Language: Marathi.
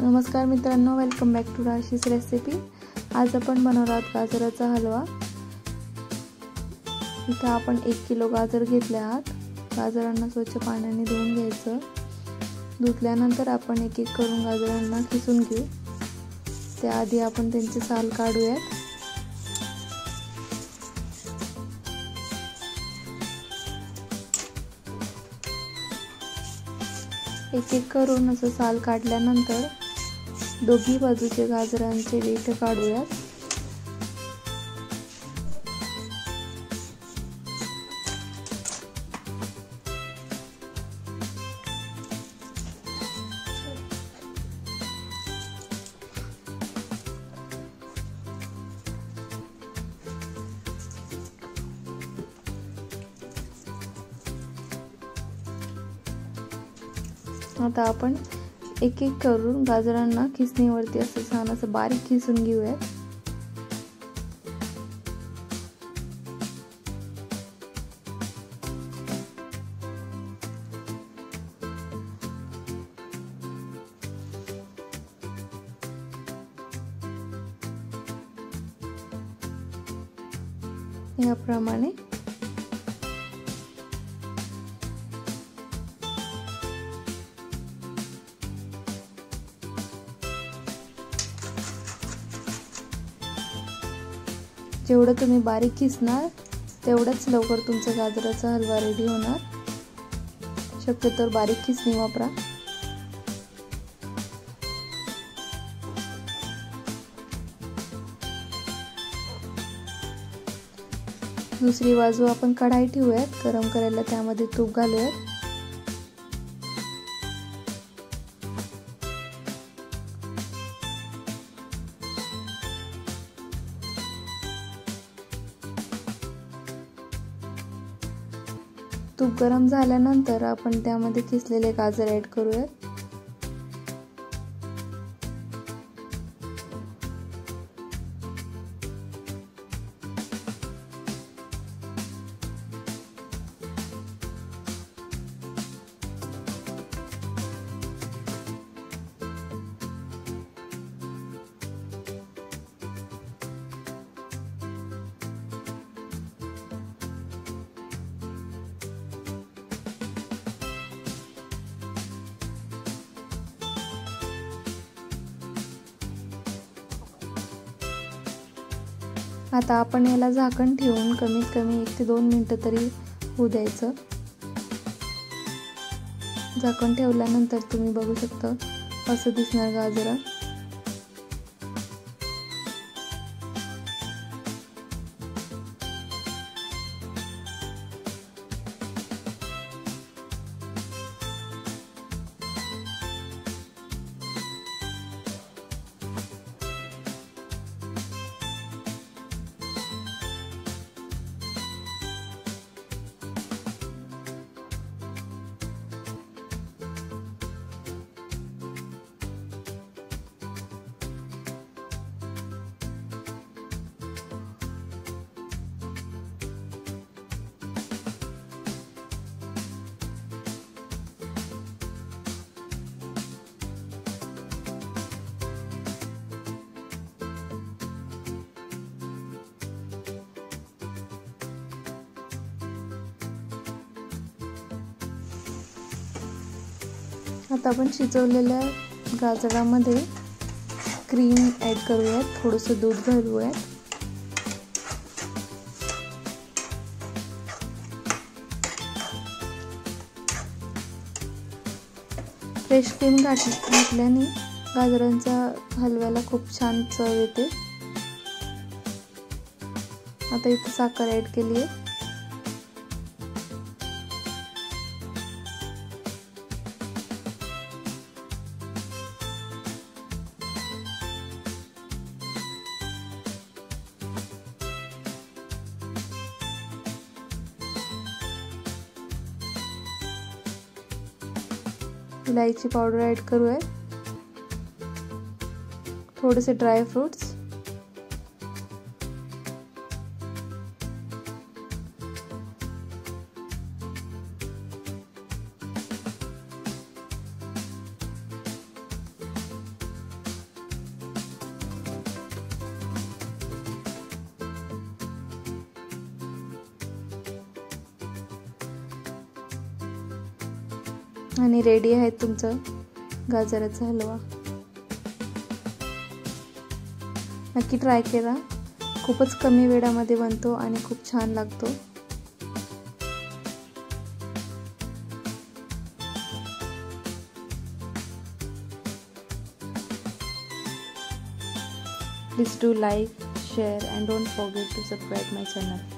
नमस्कार मित्रांनो, वेलकम बॅक टू राशीस रेसिपी। आज आपण बनवणार आहोत गाजराचा हलवा। इथे आपण 1 किलो गाजर घेतले आहेत। गाजरांना स्वच्छ पाण्याने धुवून घ्यायचं। धुतल्यानंतर आपण एक एक करून गाजरांना किसून घेऊ। त्याआधी आपण त्यांचे साल काढूयात। एक एक करून असं साल काढल्यानंतर दोन्ही बाजूचे गाजरांचे देठ काढूयात। आता आपण एक एक करून गाजरांना खिसणीवरती असं छान असं बारीक खिसून घेऊया। याप्रमाणे जेवढं तुम्ही बारीक किसणार तेवढंच लवकर तुमचा गाजराचा हलवा रेडी होणार। शक्यतो बारीक किसणी वापरा। दुसरी बाजू आपण कढाई ठेवूयात, गरम करायला त्यामध्ये तूप घालूयात। तूप गरम झाल्यानंतर आपण त्यामध्ये किसलेले गाजर ऍड करूयात। आता आपण याला झाकण ठेवून कमीत कमी 1 ते 2 मिनिटं तरी होऊ द्यायचं। झाकण ठेवल्यानंतर तुम्ही बघू शकता असं दिसणार गाजर। आता आपण शिजवलेल्या गाजरामध्ये क्रीम ऍड करूयात, थोडंसं दूध घालूयात। फ्रेश क्रीम घातल्याने गाजरांच्या हलव्याला खूप छान चव येते। आता इथे साखर ऍड केली आहे। इलायची पावडर ऍड करूया, थोडेसे ड्राय फ्रूट्स, आणि रेडी आहे तुमचं गाजराचा हलवा. नक्की ट्राय करा. खूपच कमी वेळामध्ये बनतो आणि खूप छान लागतो. Please do like, share and don't forget to subscribe my channel.